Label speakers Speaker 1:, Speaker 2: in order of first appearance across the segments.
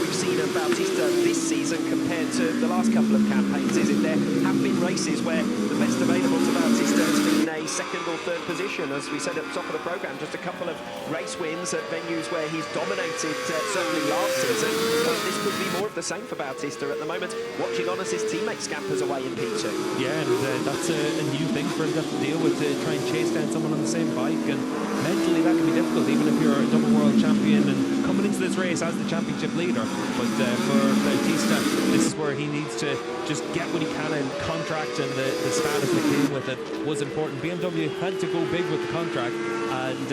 Speaker 1: we've seen of Bautista this season compared to the last couple of campaigns is that there have been races where the best available to Bautista has been a second or third position. As we said at the top of the programme, just a couple of race wins at venues where he's dominated, certainly last season. This could be more of the same for Bautista at the moment, watching on as his teammate scampers away in P2.
Speaker 2: Yeah, and that's a new thing for him to have to deal with, to try and chase down someone on the same bike, and mentally that can be difficult, even if you're a double world champion and coming into this race as the championship leader. But for Bautista, this is where he needs to just get what he can in contract, and the status that came with it was important. BMW had to go big with the contract, and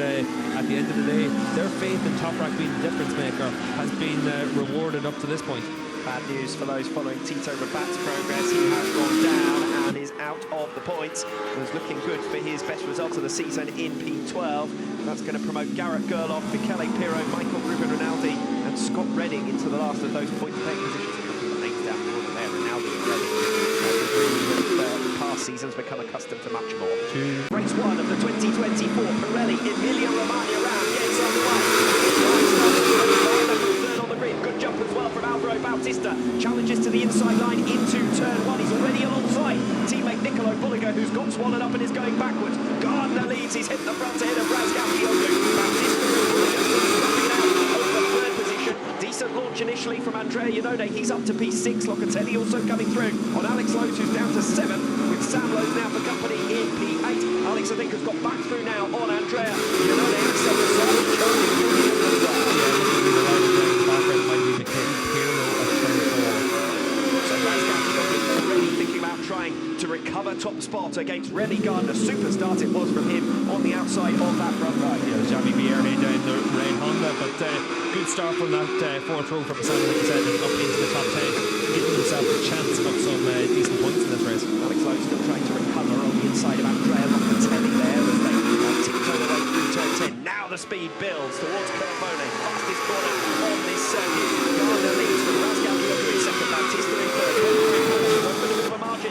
Speaker 2: at the end of the day, their faith in Toprak being the difference maker has been rewarded up to this point.
Speaker 1: Bad news for those following Tito Rabat's progress. He has gone down and is out of the points. It was looking good for his best result of the season in P12. That's going to promote Garrett Gerloff, Michele Pirro, Michael Ruben Rinaldi and Scott Redding into the last of those point-to-take positions. A couple of names down the order there, Rinaldi and Redding. With past seasons become accustomed to much more. Race 1 of the 2024 Pirelli Emilia-Romagna round gets underway. Good jump as well from Álvaro Bautista. Challenges to the inside line into turn 1. He's already alongside teammate Nicolo Bulliger, who's got swallowed up and is going backwards. Gardner leads. He's hit the front ahead of Razgatlıoğlu. Bautista and Bulliger swapping out over third position. Decent launch initially from Andrea Iannone. He's up to P6. Locatelli also coming through on Alex Lowe's, who's down to 7th, with Sam Lowe's now for company in P8. Alex, I think, has got back through now on Andrea Iannone and 7th. Trying to recover top spot against Remy Gardner. Super start it was from him on the outside of that front right.
Speaker 2: Yeah, Javi Vierge down the red Honda, but good start from that fourth row from Sam, like you said, and up into the top 10, giving himself a chance of some decent points in this race.
Speaker 1: Alex Lowe still trying to recover on the inside of Andrea Locatelli there as they tiptoe away through turn 10. Now the speed builds towards Cremona, fastest corner on this circuit. Gardner leads with Razgatlıoğlu in second, Bautista in third.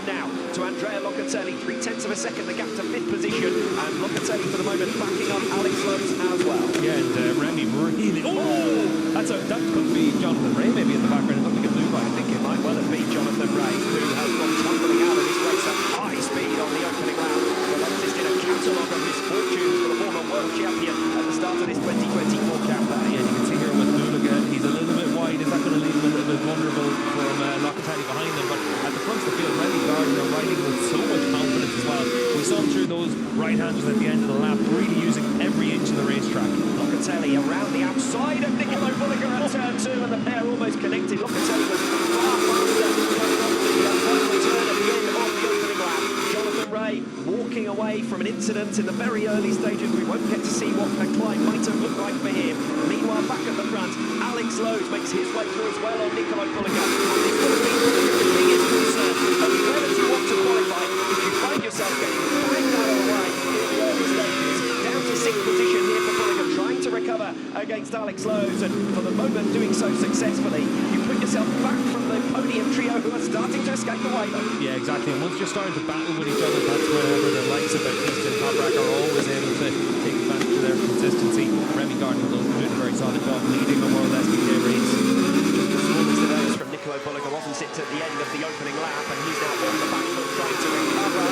Speaker 1: Now to Andrea Locatelli, 0.3 of a second, the gap to 5th position, and Locatelli for the moment backing up Alex Lowe's as well.
Speaker 2: Yeah, and Remy really, that could be Jonathan Ray maybe in the background. It looked like a blue line.
Speaker 1: I think it might well have been Jonathan Ray, who has gone tumbling out of this race at high speed on the opening lap. The latest in a catalogue of misfortunes for the former world champion at the start of this 2024 campaign.
Speaker 2: Yeah, you can see here with Bulliger, he's a little bit wide. Is that going to leave him a little bit vulnerable from Locatelli behind him? But at the front of the field, Remy Gardner riding with so much confidence as well. We saw him through those right-handers at the end of the lap, really using every inch of the racetrack.
Speaker 1: Locatelli around the outside of Nicolo Bulliger at turn 2, and the pair almost connected. Locatelli was far faster coming off the final turn at the end of the opening lap. Jonathan Ray walking away from an incident in the very early stages. We won't get to see what the climb might have looked like for him. Meanwhile, back at the front, Alex Lowe's makes his way through as well on Nicolo Bulliger. This will be the biggest concern of whether you want to qualify. If you find yourself getting banged out of the way in the early stages, down to 6th position here for Bulliger, trying to recover against Alex Lowe's, and for the moment doing so successfully. You put yourself back from the podium trio who are starting to escape away though.
Speaker 2: Yeah, exactly, and once you're starting to battle with each other, that's whenever the likes of Bautista and Toprak are always able to take advantage of their consistency. Remy Gardner does do a very solid job leading the WorldSBK race.
Speaker 1: From Nicolo Bulliger, wasn't it at the end of the opening lap, and he's now on the back foot trying to recover.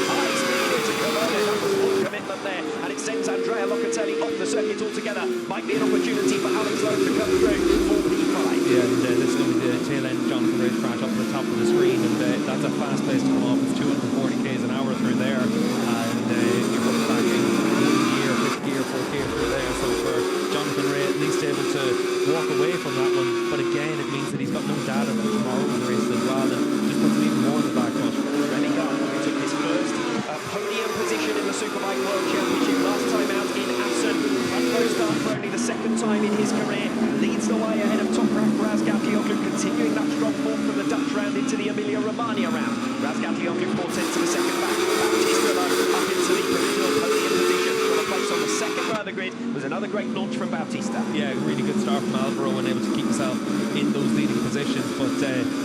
Speaker 1: High speed into Cremona. That was full commitment there, and it sends Andrea Locatelli off the circuit altogether. Might be an opportunity for Alex Lowe to come through for P5.
Speaker 2: Yeah, and this is going to be the tail end Jonathan Ray's crash up at the top of the screen, and that's a fast place to come off. It's 240 k's an hour through there, and you're going back in 1 gear, 5th gear, 4th gear through there. So for Jonathan Ray, at least able to walk away from that one, but again it means that he's got no data for tomorrow in the race as well, and just puts him even more in the back foot.
Speaker 1: Remy Gardner, who took his first podium position in the Superbike World Championship last time out in Assen, front row start for only the 2nd time in his career, leads the way ahead of Toprak Razgatlıoğlu, continuing that strong form from the Dutch round into the Emilia-Romagna round. Razgatlıoğlu 4/10 to the second back. Bautista up into the provisional podium position for a place on the 2nd row of the grid. Was another great launch from Bautista.
Speaker 2: Yeah, really good start from Álvaro and able to keep himself in those leading positions, but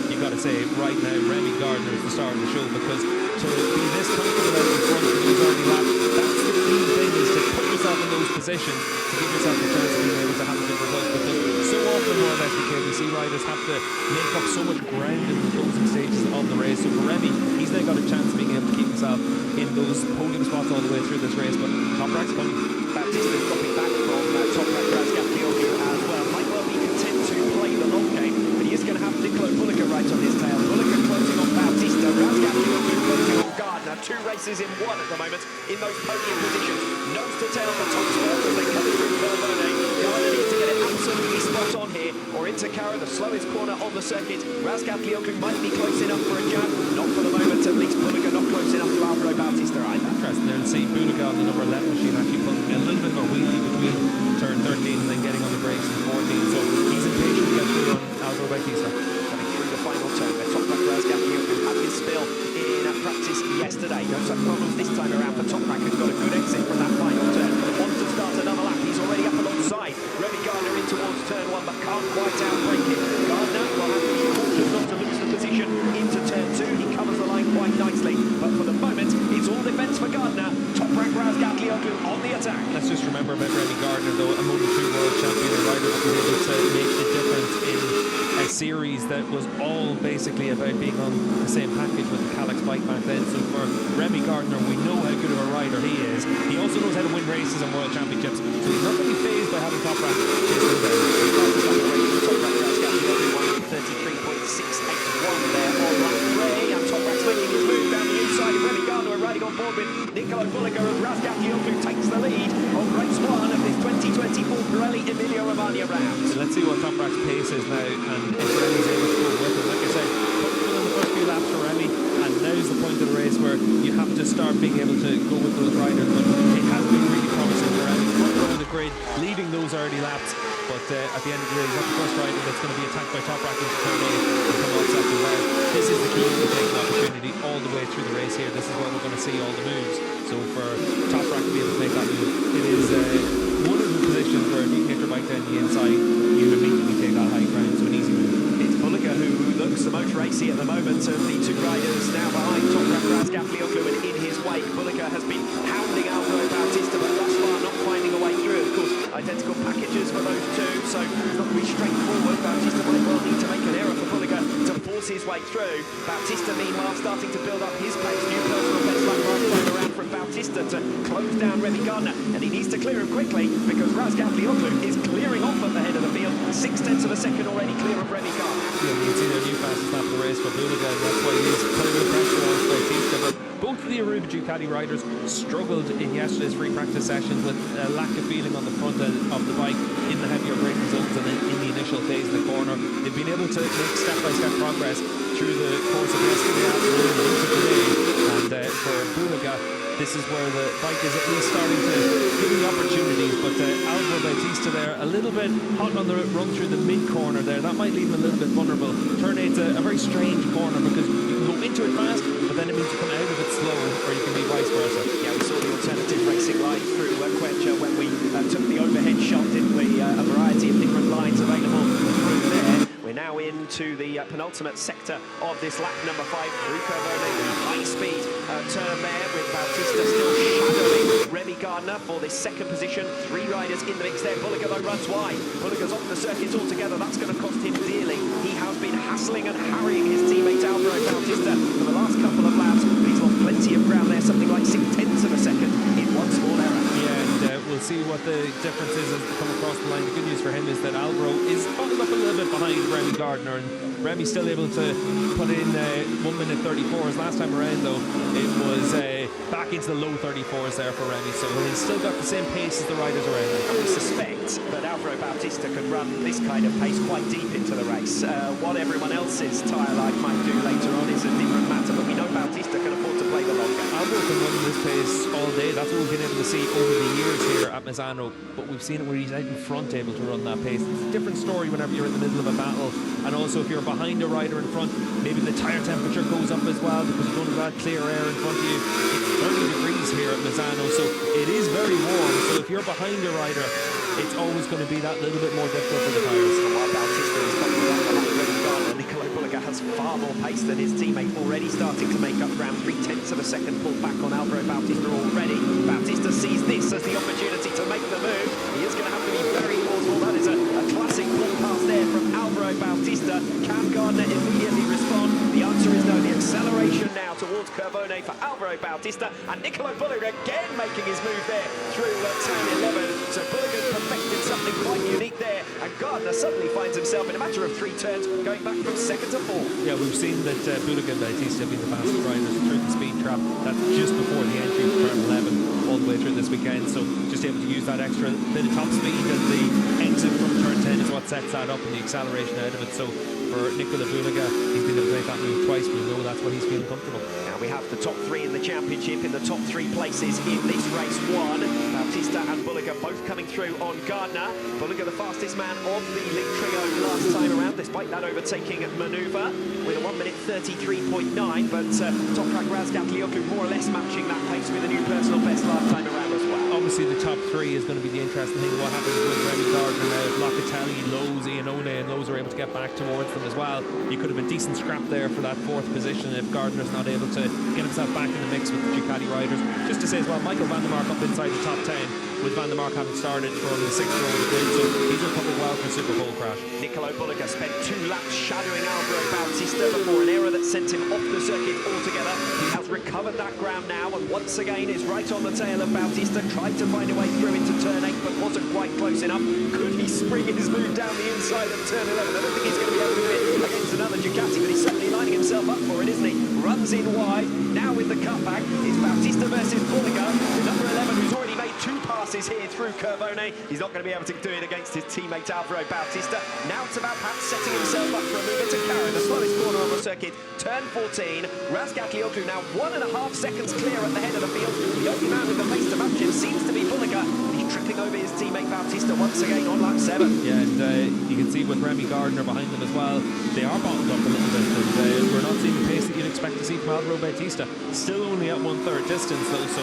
Speaker 2: you got to say right now Remy Gardner is the star of the show, because to be this comfortable out in front of those early laps, that's the key thing, is to put yourself in those positions to give yourself a chance of being able to have a good result, because so often we're just have to make up so much ground in the closing stages of the race. So for Remy, he's now got a chance of being able to keep himself in those podium spots all the way through this race. But Toprak's coming.
Speaker 1: Bautista's dropping back from Toprak Razgatlıoğlu as well. Might well be content to play the long game, but he is going to have Nicolo Bulliger right on his tail. Bulliger closing on Bautista, Razgatlıoğlu closing on Gardner. 2 races in 1 at the moment in those podium positions. Nose to tail the top spot as they come through Cremona. Gardner needs to get it absolutely spot on here, or into Cara, the slowest corner on the circuit. Razgatlıoğlu might be close enough for a jab. Not for the moment, at least. Bulliger not close enough to Álvaro Bautista either.
Speaker 2: Interesting there to see Bulliger on the number 11 machine actually pulling a little bit more wheelie between turn 13 and then getting on the brakes in 14. So he's impatient to get through on Álvaro Bautista.
Speaker 1: Coming through the final turn, where Toprak Razgatlıoğlu had his spill in practice yesterday. No such problems this time around for Toprak, who's got a good exit from that final turn. Wants to start another lap. He's already up alongside Remy Gardner in towards turn 1, but can't quite outbreak it. Gardner will have to be cautious not to lose the position into turn 2. He covers the line quite nicely, but for the moment, it's all defence for Gardner. Toprak Razgatlıoğlu on the attack.
Speaker 2: Let's just remember about Remy Gardner, though, a Moto2 World Champion rider that was able to make the difference in a series that was all basically about being on the same package with the Calix bike back then. So for Remy Gardner, we know how good of a rider he is. He also knows how to win races and World Championships, so he's not going to be phased by having Toprak chase him down.
Speaker 1: Toprak Razgatlıoğlu 133.681 there on lap 3, and Toprak's making his move down the inside. Remy Gardner are riding on board with Nicolo Bulliger, and Razgatlıoğlu takes the lead on race 1 of this 2024 Pirelli Emilia Romagna round.
Speaker 2: So let's see what Toprak's pace is now, and if Remy's able to go with it. Like I said, comfortable in the first few laps for Remy, and now's the point of the race where you have to start being able to go with those riders. But it has been really promising for Remy, front row of the grid, leading those early laps. But at the end of the day, he's not the first rider that's going to be attacked by Toprak into turn 8 and come off second well. This is the key to taking opportunity all the way through the race here. This is where we're going to see all the moves. So for Toprak to be able to make that move, it is one of the positions where if you can get your bike down the inside, you immediately take that high ground. So an easy move.
Speaker 1: It's Bulliger who looks the most racy at the moment of the 2 riders now behind Toprak Razgatlıoğlu, and in his wake, Bulliger has been hounding Álvaro Bautista, but thus far not finding a way through. Of course, identical packages for those 2, so it's not really straightforward. Bautista might well need to make an error for Bulliger to force his way through. Bautista, meanwhile, starting to build up his pace. New personal best lap last time around from Bautista to close down Remy Gardner, and he needs to clear him quickly because Razgatlıoğlu is clearing off at the head of the field. 0.6 of a second already clear of Remy Gardner.
Speaker 2: Yeah, you can see their new fastest lap of the race for Bulliger, and that's why he's putting the pressure on Bautista. But both of the Aruba Ducati riders struggled in yesterday's free practice sessions with a lack of feeling on the front end of the bike in the heavier braking zones and in the initial phase of the corner. They've been able to make step-by-step progress through the course of yesterday afternoon and into today. And for Bulliger, this is where the bike is at least starting to give the opportunities. But Álvaro Bautista there, a little bit hot on the run through the mid-corner there. That might leave him a little bit vulnerable. Turn 8's a very strange corner because you can go into it fast, but then it means you come out of it slow, or you can be vice versa.
Speaker 1: Yeah, we saw the alternative racing line through Quencher when we took the overhead shot, didn't we? A variety of different lines available through there. We're now into the penultimate sector of this lap number 5 through Cremona. High-speed turn there with Bautista still shadowing Remy Gardner for this second position. 3 riders in the mix there. Bulliger though runs wide. Bulliger's off the circuit altogether. That's going to cost him dearly. He has been hassling and harrying his teammate Álvaro Bautista for the last couple of laps, but he's lost plenty of ground there, something like 0.6 of a second in one small error.
Speaker 2: Yeah, and we'll see what the difference is as they come across the line. The good news for him is that Álvaro is bundled up a little bit behind Remy Gardner, and Remy's still able to put in 1 minute 34s. Last time around, though, it was back into the low 34s there for Remy, so he's still got the same pace as the riders around him.
Speaker 1: And we suspect that Álvaro Bautista could run this kind of pace quite deep into the race. What everyone else's tyre life might do later on is a different matter, but we know Bautista can afford to play the long game.
Speaker 2: Álvaro can run this pace all day. That's what we've been able to see over the years here at Misano, but we've seen it where he's out in front able to run that pace. It's a different story whenever you're in the middle of a battle, and also if you're behind a rider in front, maybe the tyre temperature goes up as well because you don't have that clear air in front of you. It's 30 degrees here at Misano, so it is very warm, so if you're behind a rider, it's always going to be that little bit more difficult for the tyres.
Speaker 1: While Bautista is coming up behind Remy Gardner, Nicolo Bulliger has far more pace than his teammate, already starting to make up ground. 0.3 of a second pulled back on Álvaro Bautista already. Bautista sees this as the opportunity to make the move. He is going to have to be very forceful. That is a classic pull pass there from Álvaro Bautista. Bautista. Can Gardner immediately respond? The answer is no. The acceleration now towards Cremona for Álvaro Bautista, and Nicolo Bulliger again making his move there through turn 11. So Bulliger perfected something quite unique there, and Gardner suddenly finds himself in a matter of 3 turns going back from 2nd to 4th.
Speaker 2: Yeah, we've seen that Bulliger and Bautista have been the fastest riders through the speed trap. That's just before the entry of turn 11 all the way through this weekend, so just able to use that extra bit of top speed, and the exit from turn 10 is what sets that up, and the acceleration out of it. So for Nicolo Bulliger, he's been able to make that move twice. We know that's what he's feeling comfortable.
Speaker 1: Now we have the top 3 in the championship, in the top 3 places in this race 1. Bautista and Bulliger both coming through on Gardner. Bulliger the fastest man of the link trio last time around, despite that overtaking manoeuvre with a 1 minute 33.9, but Toprak Razgatlıoğlu more or less matching that pace with a new personal best last time around as well.
Speaker 2: Obviously the top 3 is going to be the interesting thing. What happens with Remy Gardner now? If Locatelli, Lowe's, Iannone and Lowe's are able to get back towards them as well, you could have a decent scrap there for that 4th position if Gardner's not able to get himself back in the mix with the Ducati riders. Just to say as well, Michael van der Mark up inside the top 10, with van der Mark having started from the 6th row of the grid, so he's recovered well from Super Bowl crash.
Speaker 1: Nicolo Bulliger spent 2 laps shadowing Álvaro Bautista before an error that sent him off the circuit altogether. He has recovered that ground now, and once again is right on the tail of Bautista. Tried to find a way through into turn 8, but wasn't quite close enough. Could he spring his move down the inside of turn 11? I don't think he's going to be able to do it against another Ducati, but he's certainly lining himself up for it, isn't he? Runs in wide. Now with the cutback, it's Bautista versus Bulliger. Number 11, who's already made 2 passes here through Cremona. He's not going to be able to do it against his teammate Álvaro Bautista. Now it's about perhaps setting himself up for a move into Karen, the slowest corner on the circuit. Turn 14. Razgatlıoğlu now 1.5 seconds clear at the head of the field. The only man with the pace to match him seems to be Bulliger. He's tripping over his teammate Bautista once again on lap 7.
Speaker 2: Yeah, and you can see with Remy Gardner behind them as well, they are bottled up a little bit, and we're not seeing the pace that you'd expect to see from Álvaro Bautista. Still only at 1/3 distance though, so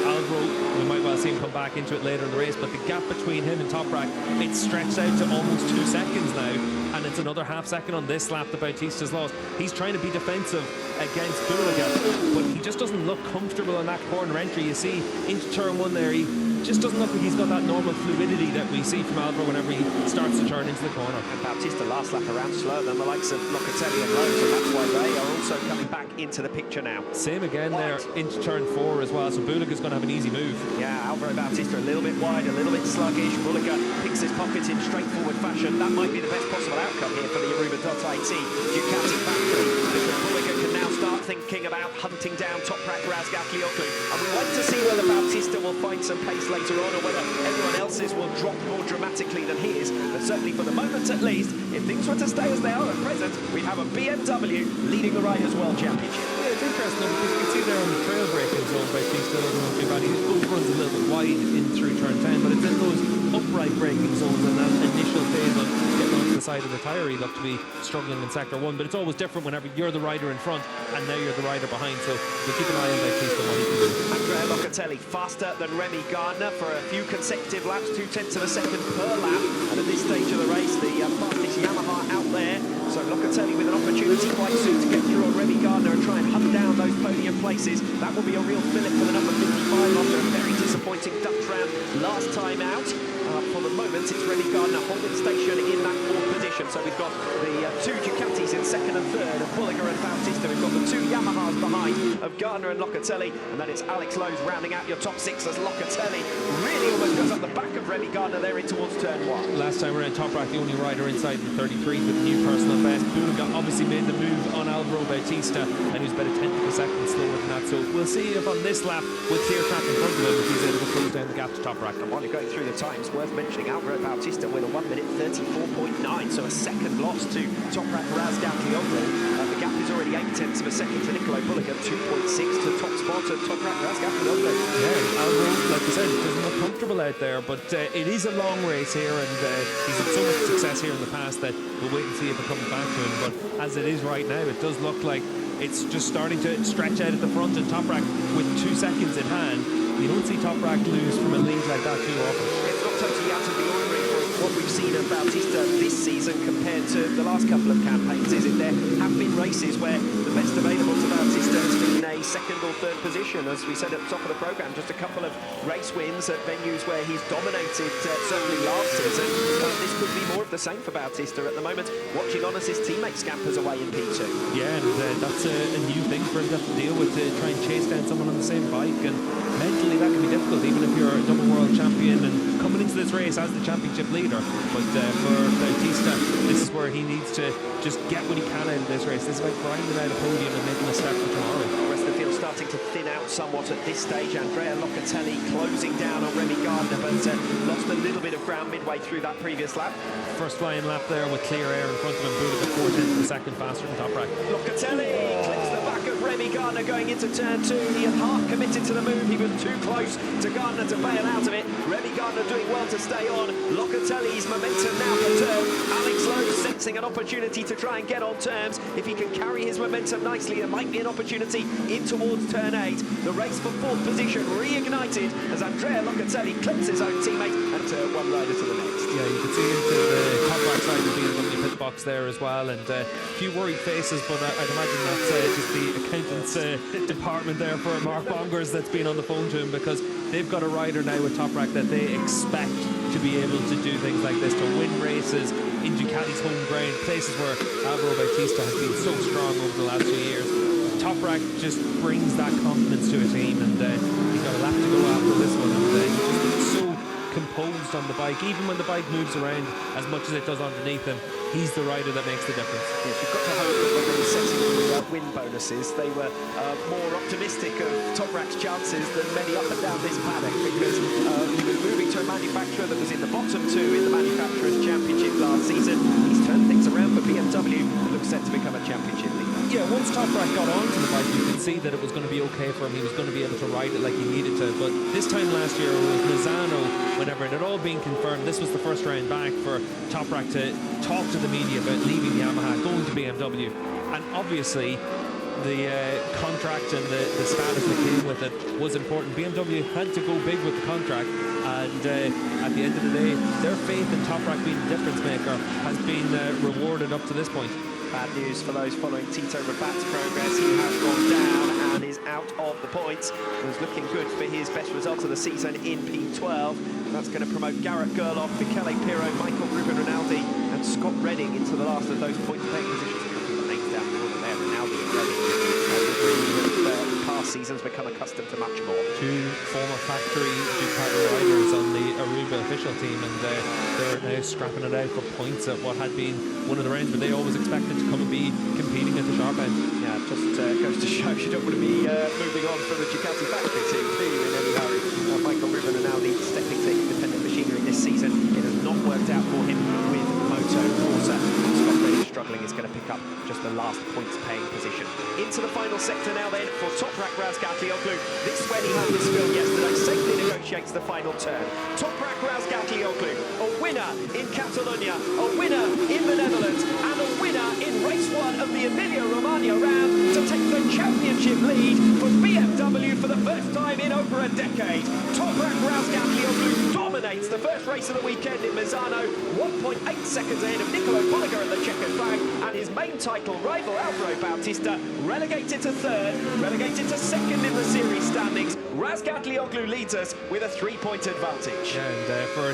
Speaker 2: Álvaro, we might well see him come back into it later in the race, but the gap between him and Toprak, it's stretched out to almost 2 seconds now, and it's another half second on this lap that Bautista's lost. He's trying to be defensive against Bulliger, but he just doesn't look comfortable in that corner entry. You see into turn 1 there, he just doesn't look like he's got that normal fluidity that we see from Álvaro whenever he starts to turn into the corner.
Speaker 1: And Bautista last lap around slower than the likes of Locatelli and Lowe, so that's why they are also coming back into the picture now.
Speaker 2: Same again there into turn 4 as well, so Bulliger's going to have an easy move.
Speaker 1: Yeah, Álvaro Bautista a little bit wide, a little bit sluggish. Bulliger picks his pockets in straightforward fashion. That might be the best possible outcome here for the Aruba.it Ducati factory, because Bulliger can now start thinking about hunting down Toprak Razgatlıoğlu. And we like to see whether Bautista will find some pace later on, or whether everyone else's will drop more dramatically than his. But certainly for the moment at least, if things were to stay as they are at present, we have a BMW leading the Riders' World Championship.
Speaker 2: Yeah, it's interesting because you can see there on the trail braking zone, Bautista overruns a little bit wide in through turn 10, but it's in those upright braking zones and that initial phase of getting onto the side of the tyre, he looked to be struggling in sector 1, but it's always different whenever you're the rider in front and now you're the rider behind, so we'll keep an eye on Bautista and what he can do.
Speaker 1: Andrea Locatelli faster than Remy Gardner for a few consecutive laps, 0.2 of a second per lap, and at this stage of the race, the fastest Yamaha out there. So Locatelli with an opportunity quite soon to get through on Remy Gardner and try and hunt down those podium places. That will be a real fillip for the number 55 after a very disappointing Dutch round last time out. For the moment, it's Remy Gardner holding station in that 4th position. So we've got the 2 Ducatis in 2nd and 3rd, of Bulliger and Bautista. We've got the 2 Yamahas behind of Gardner and Locatelli, and then it's Alex Lowe's rounding out your top 6 as Locatelli really almost goes up the back of Remy Gardner there in towards turn 1.
Speaker 2: Last time around, Toprak the only rider inside the 33 with the new personal best. Bulliger obviously made the move on Álvaro Bautista, and he's about a 10th of a second slower than that. So we'll see if on this lap, with clear track in front of him, if he's able to close down the gap to Toprak.
Speaker 1: And while you're going through the times, worth mentioning Álvaro Bautista with a 1 minute 34.9, so a second loss to Toprak Razgatlıoğlu. The gap is already 0.8 of a second to Nicolo Bulliger, 2.6 to top spot of Toprak Razgatlıoğlu.
Speaker 2: Yeah, Álvaro, like you said, doesn't look comfortable out there, but it is a long race here, and he's had so much success here in the past that we'll wait and see if it comes back to him. But as it is right now, it does look like it's just starting to stretch out at the front, and Toprak with 2 seconds in hand. You don't see Toprak lose from a lead like that too often.
Speaker 1: It's not totally out of the ordinary for what we've seen of Bautista this season compared to the last couple of campaigns, is it? There have been races where the best available to Bautista has been a 2nd or 3rd position. As we said at the top of the programme, just a couple of race wins at venues where he's dominated, certainly last season. This could be more of the same for Bautista at the moment, watching on as his teammate scampers away in P2.
Speaker 2: Yeah, and that's a new thing for him to have to deal with, to try and chase down someone on the same bike, and mentally that can be difficult, even if you're a double world champion and coming into this race as the championship leader. But for Bautista, this is where he needs to just get what he can out of this race. This is about grinding out a podium and making a step for tomorrow.
Speaker 1: The rest of the field starting to thin out somewhat at this stage. Andrea Locatelli closing down on Remy Gardner, but lost a little bit of ground midway through that previous lap.
Speaker 2: First flying lap there with clear air in front of him, booted at 4/10 of a second faster than Toprak.
Speaker 1: Locatelli clips the back of Remy Gardner going into turn 2. He had half committed to the move. He was too close to Gardner to bail out of it. Remy Gardner doing well to stay on. Locatelli's momentum now for turn. Alex Lowe sensing an opportunity to try and get on terms. If he can carry his momentum nicely, there might be an opportunity in towards turn 8. The race for 4th position reignited as Andrea Locatelli clips his own teammate and one rider to the next.
Speaker 2: Yeah, you can see into the Toprak side of the BMW pit box there as well, and a few worried faces, but I'd imagine that's just the accountants department there for Mark Bongers that's been on the phone to him, because they've got a rider now with Toprak that they expect to be able to do things like this, to win races in Ducati's home ground, places where Álvaro Bautista has been so strong over the last few years. Toprak just brings that confidence to a team, and he's got a lap to go after this one, and he just looks so composed on the bike. Even when the bike moves around as much as it does underneath him, he's the rider that makes the difference.
Speaker 1: Yes, you've got to hope that when they were setting the win bonuses, they were more optimistic of Toprak's chances than many up and down this paddock, because he was moving to a manufacturer that was in the bottom 2 in the Manufacturers' Championship last season. He's turned things around for BMW and looks set to become a championship leader.
Speaker 2: Yeah, once Toprak got onto the bike, you could see that it was going to be okay for him. He was going to be able to ride it like he needed to. But this time last year with Misano, whenever it had all been confirmed, this was the first round back for Toprak to talk to the media about leaving Yamaha, going to BMW. And obviously, the contract and the status that came with it was important. BMW had to go big with the contract, and at the end of the day, their faith in Toprak being the difference maker has been rewarded up to this point.
Speaker 1: Bad news for those following Tito Rabat's progress. He has gone down and is out of the points. It was looking good for his best result of the season in P12. That's going to promote Garrett Gerloff, Michele Pirro, Michael Ruben Rinaldi and Scott Redding into the last of those point-paying positions. A couple of names down the order there. Rinaldi and Redding have past seasons become accustomed to much more.
Speaker 2: 2 former factory Ducati riders on the Aruba official team, and they're now scrapping it out for points at what had been one of the rounds, but they always expected to come and be competing at the sharp end.
Speaker 1: Yeah, it just goes to show you don't want to be moving on from the Ducati factory team, do you, in any hurry? Michael Ruben and Aldi stepping to independent machinery this season. It has not worked out for him with Moto Corsa. Scott Redding struggling is going to pick up just the last points-paying position. Into the final sector now then for Toprak Razgatlıoğlu. This when he had this film yesterday, safely negotiates the final turn. Toprak Razgatlıoğlu, a winner in Catalonia, a winner in the Netherlands, and a winner in race 1 of the Emilia-Romagna round to take the championship lead for BMW for the first time in over a decade. Toprak Razgatlıoğlu dominates the first race of the weekend in Misano, 1.8 seconds ahead of Nicolo Bolliger at the checkered flag, and his main title rival Álvaro Bautista relegated to 3rd, relegated to 2nd in the series standings. Razgatlıoğlu leads us with a 3-point advantage.
Speaker 2: And for